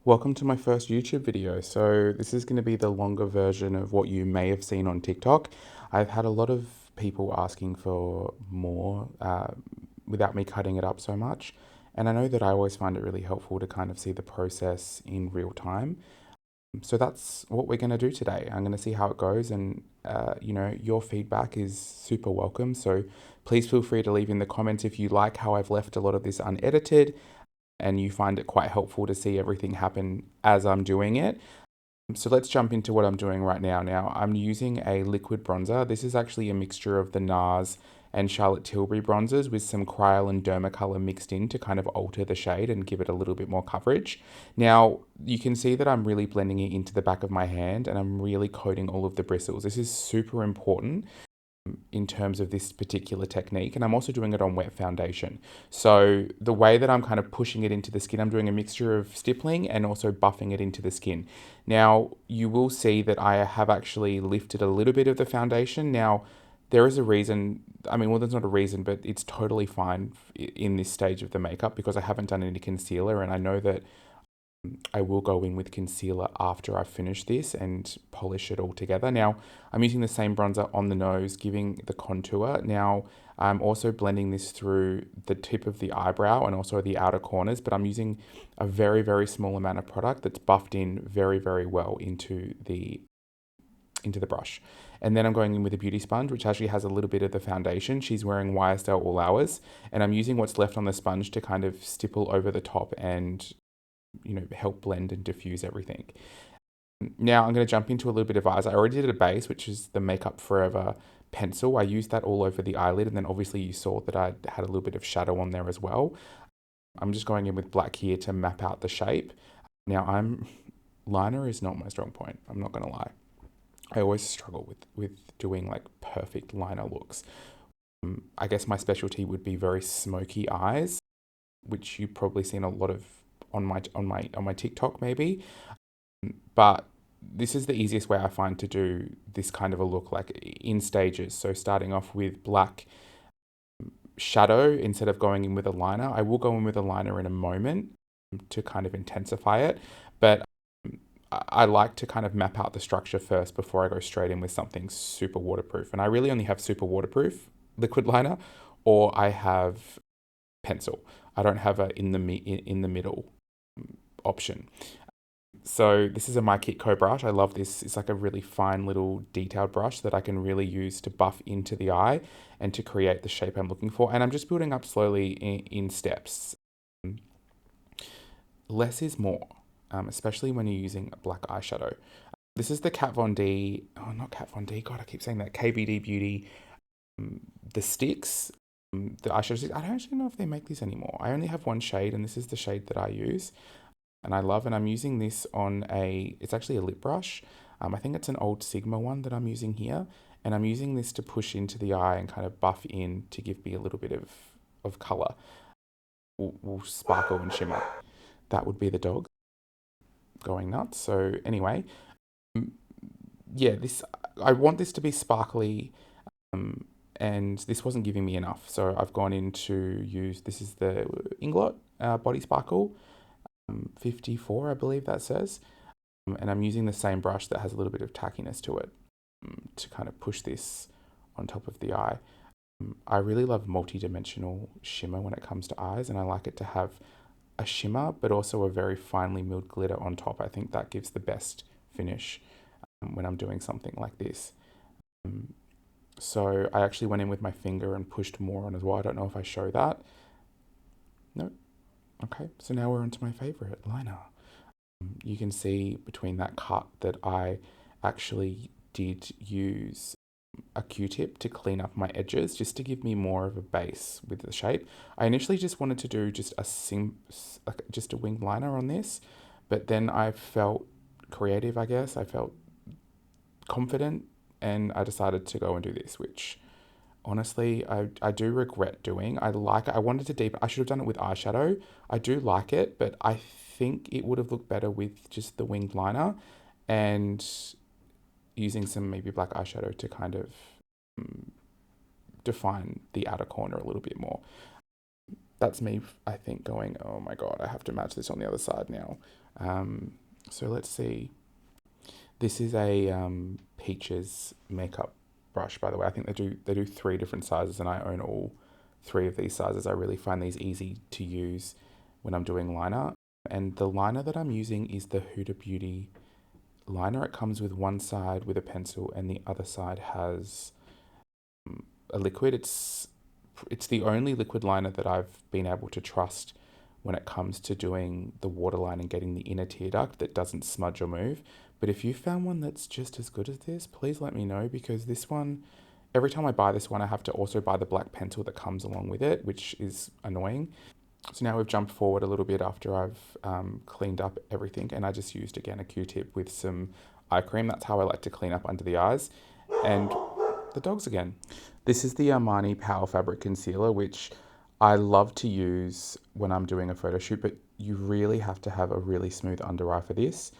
Welcome to my first YouTube video. So this is going to be the longer version of what you may have seen on TikTok. I've had a lot of people asking for more without me cutting it up so much. And I know that I always find it really helpful to kind of see the process in real time. So that's what we're going to do today. I'm going to see how it goes, and your feedback is super welcome. So please feel free to leave in the comments if you like how I've left a lot of this unedited and you find it quite helpful to see everything happen as I'm doing it. So let's jump into what I'm doing right now. Now, I'm using a liquid bronzer. This is actually a mixture of the NARS and Charlotte Tilbury bronzers with some Kryolan Dermacolor mixed in to kind of alter the shade and give it a little bit more coverage. Now, you can see that I'm really blending it into the back of my hand and I'm really coating all of the bristles. This is super important in terms of this particular technique, and I'm also doing it on wet foundation. So the way that I'm kind of pushing it into the skin, I'm doing a mixture of stippling and also buffing it into the skin. Now you will see that I have actually lifted a little bit of the foundation. Now there is a reason, there's not a reason, but it's totally fine in this stage of the makeup because I haven't done any concealer, and I know that I will go in with concealer after I finish this and polish it all together. Now, I'm using the same bronzer on the nose, giving the contour. Now, I'm also blending this through the tip of the eyebrow and also the outer corners, but I'm using a very, very small amount of product that's buffed in very, very well into the brush. And then I'm going in with a beauty sponge, which actually has a little bit of the foundation. She's wearing YSL All Hours, and I'm using what's left on the sponge to kind of stipple over the top and help blend and diffuse everything. Now I'm going to jump into a little bit of eyes. I already did a base, which is the Makeup Forever pencil. I used that all over the eyelid, and then obviously you saw that I had a little bit of shadow on there as well. I'm just going in with black here to map out the shape. Now liner is not my strong point, I'm not going to lie. I always struggle with doing like perfect liner looks. I guess my specialty would be very smoky eyes, which you've probably seen a lot of on my TikTok maybe. But this is the easiest way I find to do this kind of a look, like in stages. So starting off with black shadow instead of going in with a liner. I will go in with a liner in a moment to kind of intensify it, but I like to kind of map out the structure first before I go straight in with something super waterproof. And I really only have super waterproof liquid liner, or I have pencil. I don't have a in the middle option. So this is a My Kitco brush. I love this. It's like a really fine little detailed brush that I can really use to buff into the eye and to create the shape I'm looking for. And I'm just building up slowly in steps. Less is more, especially when you're using black eyeshadow. This is the Kat Von D, oh, not Kat Von D, God, I keep saying that, KVD Beauty, the sticks, the eyeshadow sticks. I don't actually know if they make these anymore. I only have one shade, and this is the shade that I use. And I love, and I'm using this on it's actually a lip brush. I think it's an old Sigma one that I'm using here. And I'm using this to push into the eye and kind of buff in to give me a little bit of color. Will sparkle and shimmer. That would be the dog going nuts. So anyway, yeah, I want this to be sparkly, and this wasn't giving me enough. So I've gone in to use, this is the Inglot Body Sparkle. 54, I believe that says. And I'm using the same brush that has a little bit of tackiness to it to kind of push this on top of the eye. I really love multi-dimensional shimmer when it comes to eyes, and I like it to have a shimmer but also a very finely milled glitter on top. I think that gives the best finish when I'm doing something like this. So I actually went in with my finger and pushed more on as well. I don't know if I show that. No. Okay, so now we're onto my favorite liner. You can see between that cut that I actually did use a Q-tip to clean up my edges just to give me more of a base with the shape. I initially just wanted to do just a winged liner on this, but then I felt creative, I guess. I felt confident, and I decided to go and do this, which honestly, I do regret doing. I wanted to deepen. I should have done it with eyeshadow. I do like it, but I think it would have looked better with just the winged liner and using some maybe black eyeshadow to kind of define the outer corner a little bit more. That's me, I think, going, oh my God, I have to match this on the other side now. Um, so let's see. This is a Peaches makeup brush, by the way. I think they do three different sizes, and I own all three of these sizes. I really find these easy to use when I'm doing liner. And the liner that I'm using is the Huda Beauty liner. It comes with one side with a pencil, and the other side has a liquid. It's the only liquid liner that I've been able to trust when it comes to doing the waterline and getting the inner tear duct that doesn't smudge or move. But if you found one that's just as good as this, please let me know, because this one, every time I buy this one, I have to also buy the black pencil that comes along with it, which is annoying. So now we've jumped forward a little bit after I've cleaned up everything, and I just used again a Q-tip with some eye cream. That's how I like to clean up under the eyes. And the dogs again. This is the Armani Power Fabric Concealer, which I love to use when I'm doing a photo shoot, but you really have to have a really smooth under eye for this.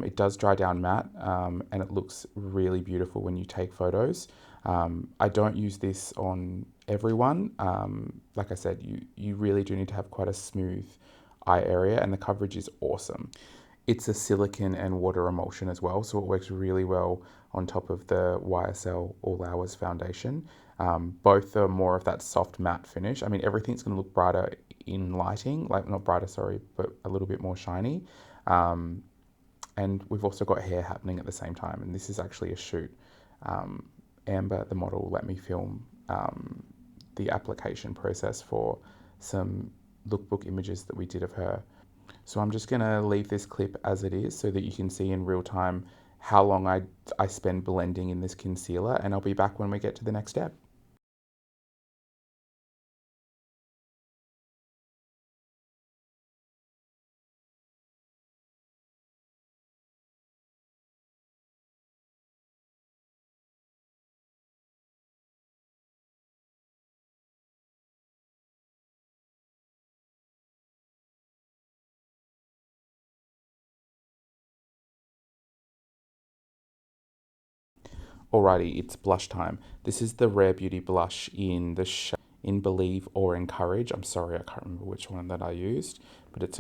It does dry down matte, and it looks really beautiful when you take photos. I don't use this on everyone. Like I said, you really do need to have quite a smooth eye area, and the coverage is awesome. It's a silicone and water emulsion as well, so it works really well on top of the YSL All Hours Foundation. Both are more of that soft matte finish. I mean, everything's going to look brighter in lighting, like not brighter, sorry, but a little bit more shiny. Um, and we've also got hair happening at the same time, and this is actually a shoot. Amber, the model, let me film the application process for some lookbook images that we did of her. So I'm just going to leave this clip as it is so that you can see in real time how long I spend blending in this concealer, and I'll be back when we get to the next step. Alrighty, it's blush time. This is the Rare Beauty blush in the in Believe or Encourage. I'm sorry, I can't remember which one that I used, but it's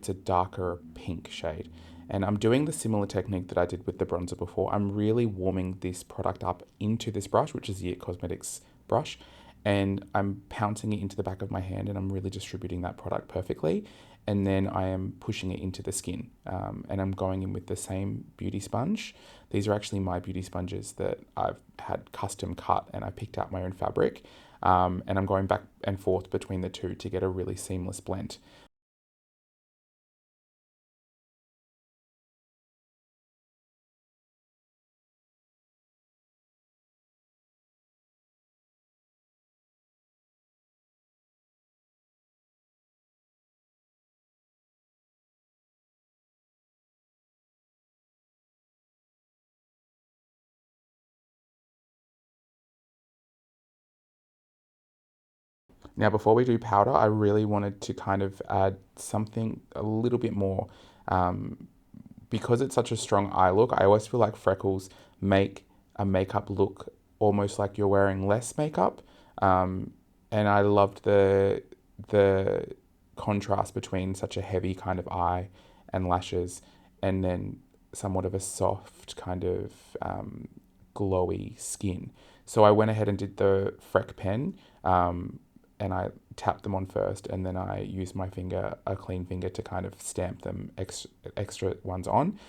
a darker pink shade. And I'm doing the similar technique that I did with the bronzer before. I'm really warming this product up into this brush, which is the It Cosmetics brush, and I'm pouncing it into the back of my hand, and I'm really distributing that product perfectly. And then I am pushing it into the skin, and I'm going in with the same beauty sponge. These are actually my beauty sponges that I've had custom cut, and I picked out my own fabric. And I'm going back and forth between the two to get a really seamless blend. Now, before we do powder, I really wanted to kind of add something a little bit more. Um, because it's such a strong eye look, I always feel like Freckles make a makeup look almost like you're wearing less makeup. Um, and I loved the contrast between such a heavy kind of eye and lashes, and then somewhat of a soft kind of glowy skin. So I went ahead and did the Freck pen, and I tapped them on first, and then I used my finger, a clean finger, to kind of stamp them extra ones on.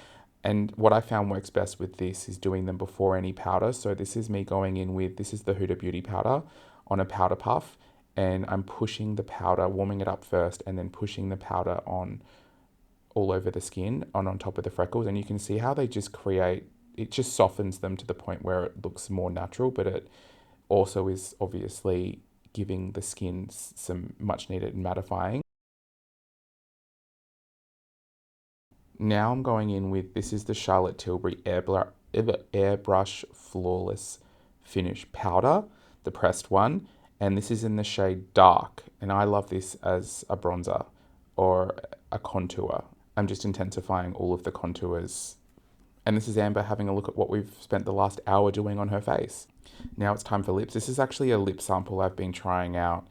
And what I found works best with this is doing them before any powder. So this is me going in with, this is the Huda Beauty powder on a powder puff, and I'm pushing the powder, warming it up first, and then pushing the powder on all over the skin, on top of the freckles. And you can see how they just create, it just softens them to the point where it looks more natural, but it also is obviously giving the skin some much needed mattifying. Now I'm going in with, this is the Charlotte Tilbury Airbrush Flawless Finish Powder, the pressed one, and this is in the shade Dark, and I love this as a bronzer or a contour. I'm just intensifying all of the contours. And this is Amber having a look at what we've spent the last hour doing on her face. Now it's time for lips. This is actually a lip sample I've been trying out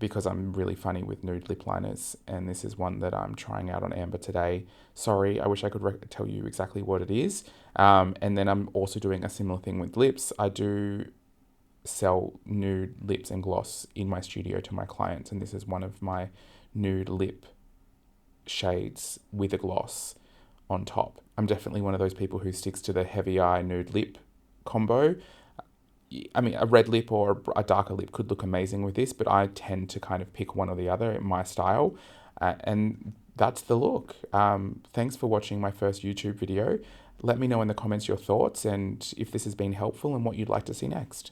because I'm really funny with nude lip liners, and this is one that I'm trying out on Amber today. Sorry, I wish I could tell you exactly what it is. And then I'm also doing a similar thing with lips. I do sell nude lips and gloss in my studio to my clients, and this is one of my nude lip shades with a gloss on top. I'm definitely one of those people who sticks to the heavy eye nude lip combo. I mean, a red lip or a darker lip could look amazing with this, but I tend to kind of pick one or the other in my style. And that's the look. Thanks for watching my first YouTube video. Let me know in the comments your thoughts and if this has been helpful and what you'd like to see next.